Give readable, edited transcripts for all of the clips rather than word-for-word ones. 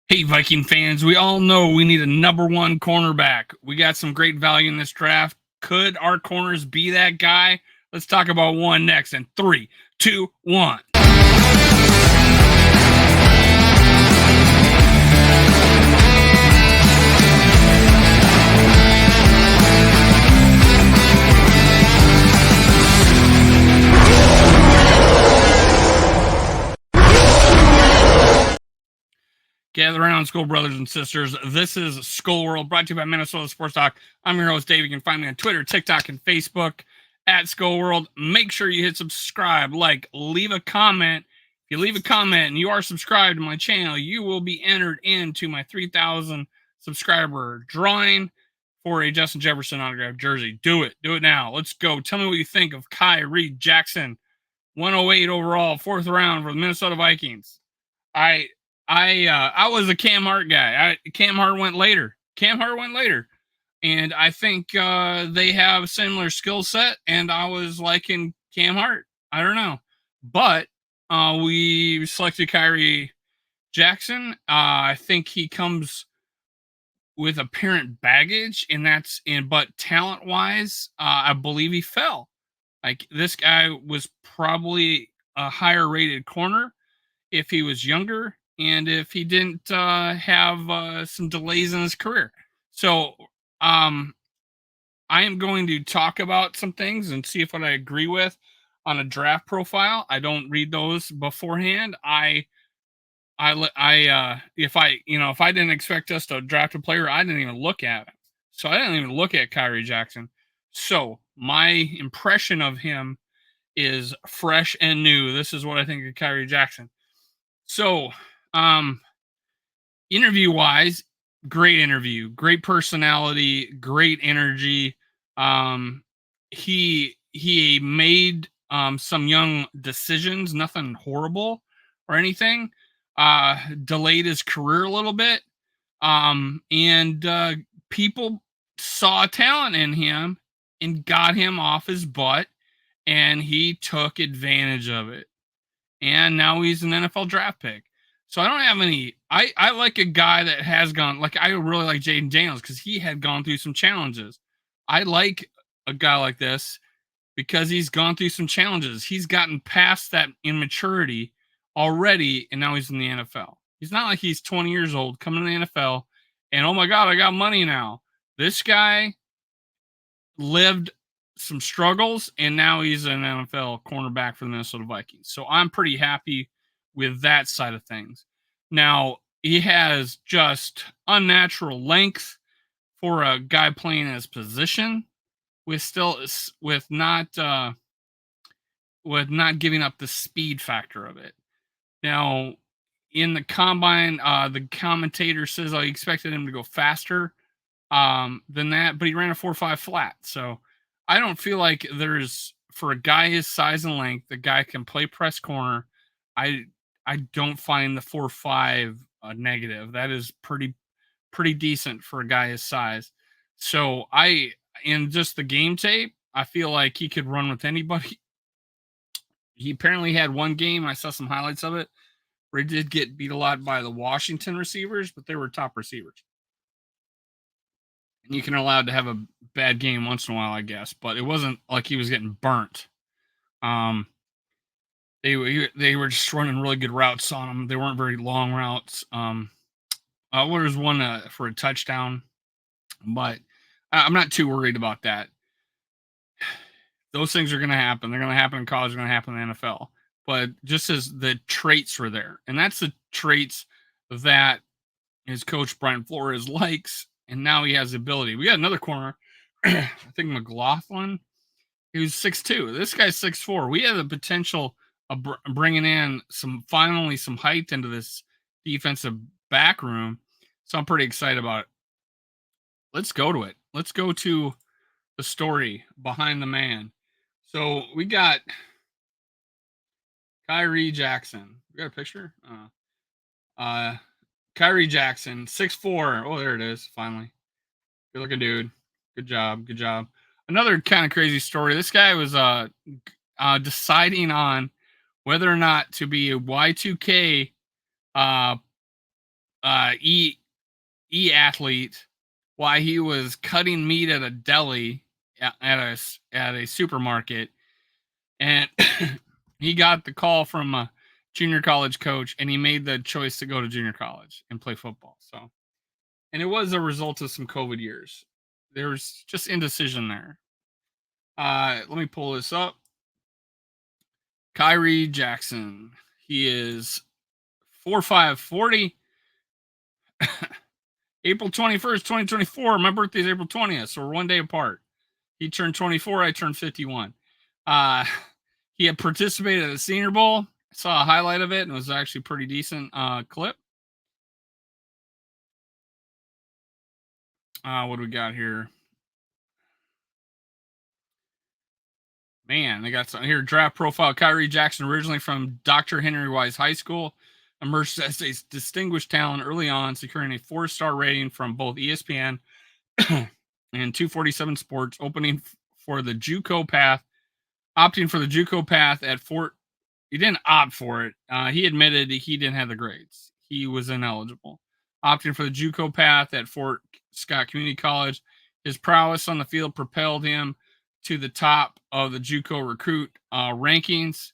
Hey, Viking fans, we all know we need a number one cornerback. We got some great value in this draft. Could our corners be that guy? Let's talk about one next in 3, 2, 1. Gather around, school brothers and sisters. This is Skull World, brought to you by Minnesota Sports Talk. I'm your host, Dave. You can find me on Twitter, TikTok, and Facebook at Skull World. Make sure you hit subscribe, leave a comment. If you leave a comment and you are subscribed to my channel, you will be entered into my 3,000 subscriber drawing for a Justin Jefferson autographed jersey. Do it. Do it now. Let's go. Tell me what you think of Kyrie Jackson, 108 overall, 4th round for the Minnesota Vikings. I was a Cam Hart guy. Cam Hart went later. And I think they have a similar skill set. And I was liking Cam Hart. I don't know, but we selected Kyrie Jackson. I think he comes with apparent baggage, and but talent wise, I believe he fell. Like, this guy was probably a higher rated corner if he was younger and if he didn't have some delays in his career. So I am going to talk about some things and see if what I agree with on a draft profile. I don't read those beforehand. If I didn't expect us to draft a player, I didn't even look at it. So I didn't even look at Kyrie Jackson. So my impression of him is fresh and new. This is what I think of Kyrie Jackson. So, interview wise, great interview, great personality, great energy. He made some young decisions, nothing horrible or anything. Delayed his career a little bit. And people saw talent in him and got him off his butt, and he took advantage of it. And now he's an NFL draft pick. So I don't have any. I like a guy that has gone. Like, I really like Jaden Daniels because he had gone through some challenges. I like a guy like this because he's gone through some challenges. He's gotten past that immaturity already, and now he's in the NFL. He's not like he's 20 years old coming to the NFL and, oh my God, I got money now. This guy lived some struggles, and now he's an NFL cornerback for the Minnesota Vikings. So I'm pretty happy with that side of things. Now, he has just unnatural length for a guy playing his position with not giving up the speed factor of it. Now, in the combine, the commentator says he expected him to go faster than that, but he ran a 4.5 flat. So I don't feel like there's, for a guy his size and length, the guy can play press corner. I don't find the 4.5 negative. That is pretty decent for a guy his size. So in just the game tape, I feel like he could run with anybody. He apparently had one game, I saw some highlights of it, where he did get beat a lot by the Washington receivers, but they were top receivers. And you can allowed to have a bad game once in a while, I guess, but it wasn't like he was getting burnt. They were just running really good routes on him. They weren't very long routes. There was one for a touchdown, but I'm not too worried about that. Those things are going to happen. They're going to happen in college. They're going to happen in the NFL. But just as the traits were there, and that's the traits that his coach Brian Flores likes, and now he has the ability. We got another corner, I think McLaughlin. He was 6'2". This guy's 6'4". We have the potential of bringing in some height into this defensive back room. So I'm pretty excited about it. Let's go to it. Let's go to the story behind the man. So we got Kyrie Jackson. We got a picture? Kyrie Jackson, 6'4". Oh, there it is. Finally. Good looking dude. Good job. Good job. Another kind of crazy story. This guy was deciding on whether or not to be a Y2K athlete while he was cutting meat at a deli at a supermarket, and he got the call from a junior college coach, and he made the choice to go to junior college and play football. So, and it was a result of some COVID years. There was just indecision there. Let me pull this up. Kyrie Jackson. He is 4'5", 40. April 21st, 2024. My birthday's April 20th, so we're one day apart. He turned 24, I turned 51. Uh, he had participated at the Senior Bowl. I saw a highlight of it, and it was actually pretty decent clip. What do we got here? Man, they got some here. Draft profile: Kyrie Jackson, originally from Dr. Henry Wise High School, emerged as a distinguished talent early on, securing a 4-star rating from both ESPN and 247 Sports, for the JUCO path, opting for the JUCO path at Fort. He didn't opt for it. He admitted he didn't have the grades. He was ineligible. Opting for the JUCO path at Fort Scott Community College, his prowess on the field propelled him to the top of the JUCO recruit rankings,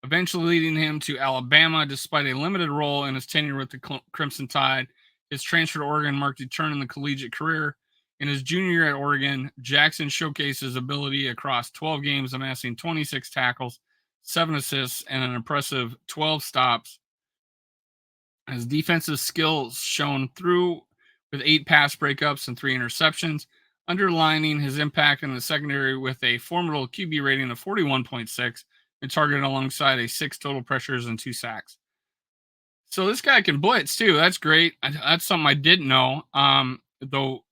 eventually leading him to Alabama despite a limited role in his tenure with the Crimson Tide. His transfer to Oregon marked a turn in the collegiate career. In his junior year at Oregon, Jackson showcased his ability across 12 games, amassing 26 tackles, 7 assists, and an impressive 12 stops. His defensive skills shone through with 8 pass breakups and 3 interceptions, underlining his impact in the secondary with a formidable QB rating of 41.6 and targeted alongside 6 total pressures and 2 sacks. So this guy can blitz too. That's great. That's something I didn't know. Though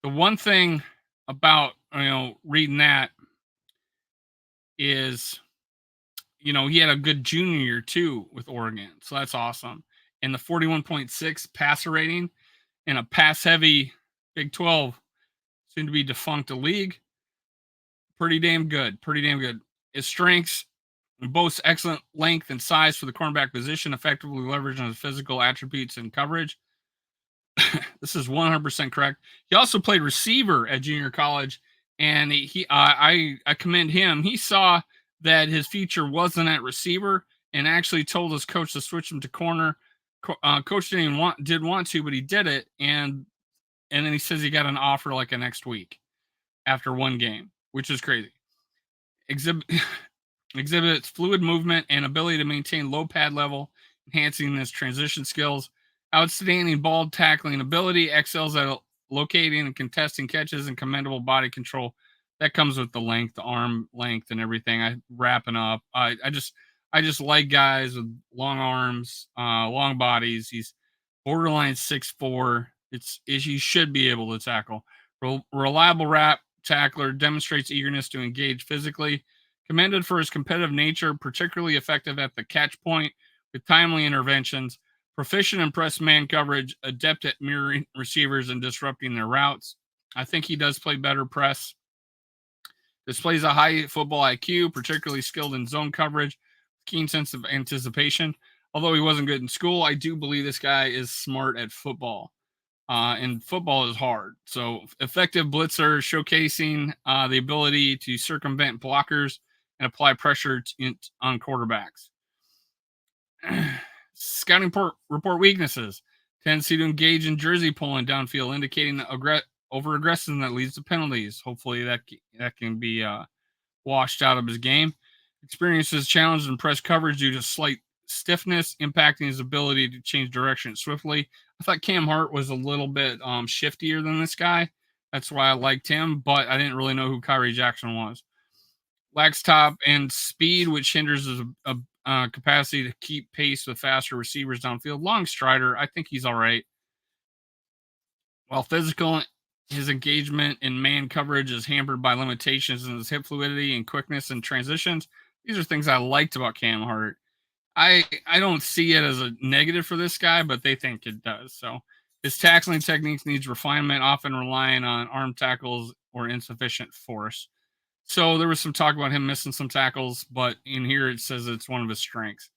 the one thing about reading that is he had a good junior year too with Oregon, so that's awesome. And the 41.6 passer rating in a pass heavy Big 12, soon to be defunct league, pretty damn good. Pretty damn good. His strengths boasts excellent length and size for the cornerback position, effectively leveraging his physical attributes and coverage. This is 100% correct. He also played receiver at junior college, and I commend him. He saw that his future wasn't at receiver, and actually told his coach to switch him to corner. Coach didn't want to, but he did it, and then he says he got an offer like a next week after one game, which is crazy. Exhibits fluid movement and ability to maintain low pad level, enhancing his transition skills. Outstanding ball tackling ability, excels at locating and contesting catches, and commendable body control. That comes with the length, the arm length, and everything. Wrapping up. I just like guys with long arms, long bodies. He's borderline 6'4". He should be able to tackle. Reliable wrap tackler, demonstrates eagerness to engage physically. Commended for his competitive nature, particularly effective at the catch point with timely interventions. Proficient in press man coverage, adept at mirroring receivers and disrupting their routes. I think he does play better press. Displays a high football IQ, particularly skilled in zone coverage, keen sense of anticipation. Although he wasn't good in school, I do believe this guy is smart at football. And football is hard. So effective blitzer, showcasing the ability to circumvent blockers and apply pressure on quarterbacks. Scouting report weaknesses. Tendency to engage in jersey pulling downfield, indicating over aggression that leads to penalties. Hopefully that can be washed out of his game. Experiences challenges in press coverage due to slight stiffness, impacting his ability to change direction swiftly. I thought Cam Hart was a little bit shiftier than this guy. That's why I liked him, but I didn't really know who Kyrie Jackson was. Lacks top and speed, which hinders his capacity to keep pace with faster receivers downfield. Long strider. I think he's all right. While physical, his engagement in man coverage is hampered by limitations in his hip fluidity and quickness in transitions. These are things I liked about Cam Hart. I don't see it as a negative for this guy, but they think it does. So his tackling techniques needs refinement, often relying on arm tackles or insufficient force. So there was some talk about him missing some tackles, but in here it says it's one of his strengths.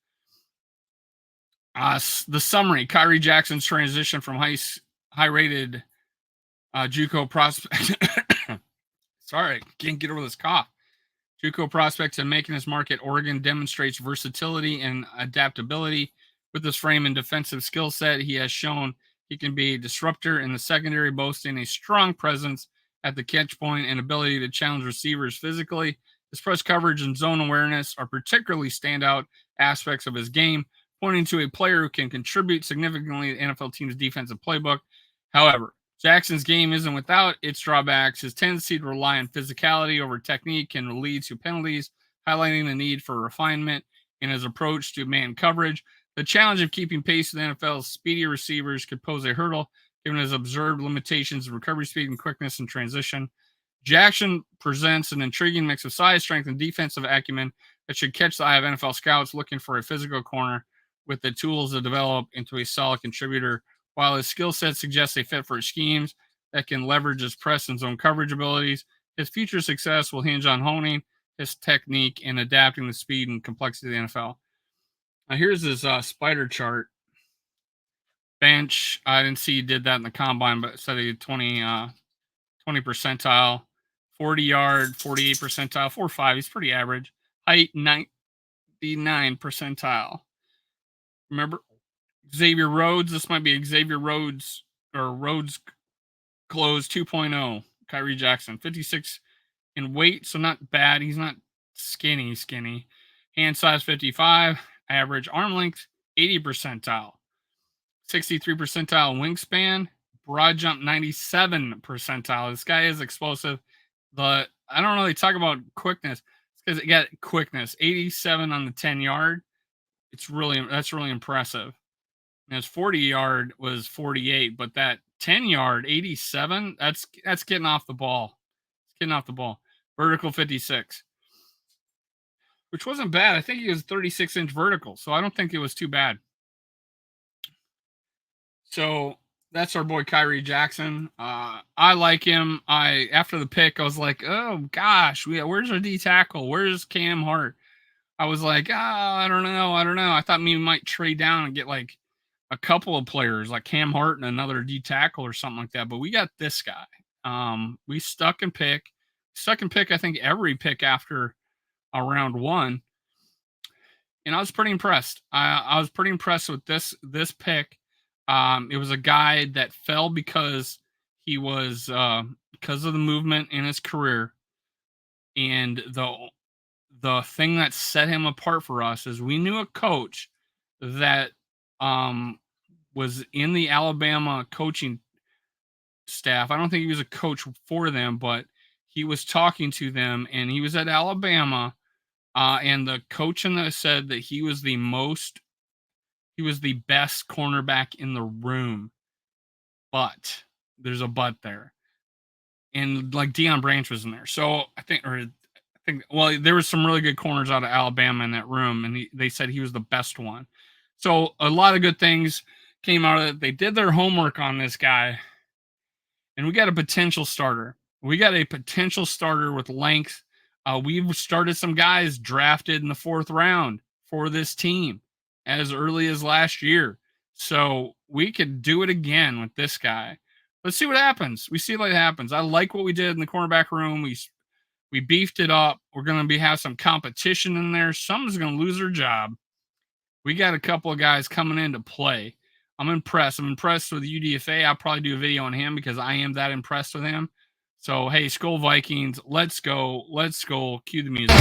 The summary: Kyrie Jackson's transition from high-rated JUCO prospect. Sorry, can't get over this cough. JUCO prospects and making his mark at Oregon demonstrates versatility and adaptability. With his frame and defensive skill set, he has shown he can be a disruptor in the secondary, boasting a strong presence at the catch point and ability to challenge receivers physically. His press coverage and zone awareness are particularly standout aspects of his game, pointing to a player who can contribute significantly to the NFL team's defensive playbook. However, Jackson's game isn't without its drawbacks. His tendency to rely on physicality over technique can lead to penalties, highlighting the need for refinement in his approach to man coverage. The challenge of keeping pace with NFL's speedy receivers could pose a hurdle, given his observed limitations of recovery speed and quickness in transition. Jackson presents an intriguing mix of size, strength, and defensive acumen that should catch the eye of NFL scouts looking for a physical corner with the tools to develop into a solid contributor. While his skill set suggests a fit for schemes that can leverage his press and zone coverage abilities, his future success will hinge on honing his technique and adapting the speed and complexity of the NFL. Now, here's his spider chart. Bench, I didn't see he did that in the combine, but it said he had 20 percentile, 40 yard, 48 percentile, 4.5. He's pretty average. Height, 99 percentile. Remember Xavier Rhodes? This might be Xavier Rhodes or Rhodes Close 2.0. Kyrie Jackson, 56 in weight, so not bad. He's not skinny. Hand size 55. Average arm length 80 percentile. 63 percentile wingspan. Broad jump 97 percentile. This guy is explosive. I don't really talk about quickness because it got quickness. 87 on the 10-yard. That's really impressive. And his 40-yard was 48, but that 10-yard 87, that's getting off the ball. It's getting off the ball. Vertical 56, which wasn't bad. I think he was 36-inch vertical, so I don't think it was too bad. So that's our boy Kyrie Jackson. I like him. After the pick, I was like, oh gosh, where's our D tackle? Where's Cam Hart? I was like, I don't know. I thought maybe we might trade down and get like a couple of players like Cam Hart and another D tackle or something like that. But we got this guy. We stuck and pick, I think every pick after round one. And I was pretty impressed. I was pretty impressed with this pick. It was a guy that fell because he was because of the movement in his career. And the thing that set him apart for us is we knew a coach that was in the Alabama coaching staff. I don't think he was a coach for them, but he was talking to them, and he was at Alabama. And the coach in there said that he was the best cornerback in the room. But there's a but there. And like Deion Branch was in there. So I think there was some really good corners out of Alabama in that room, and they said he was the best one. So a lot of good things came out of it. They did their homework on this guy, and we got a potential starter. We got a potential starter with length. We've started some guys drafted in the 4th round for this team as early as last year. So we could do it again with this guy. Let's see what happens. We see what happens. I like what we did in the cornerback room. We beefed it up. We're going to have some competition in there. Someone's going to lose their job. We got a couple of guys coming in to play. I'm impressed. I'm impressed with UDFA. I'll probably do a video on him because I am that impressed with him. So, hey, Skull Vikings, let's go. Let's go. Cue the music.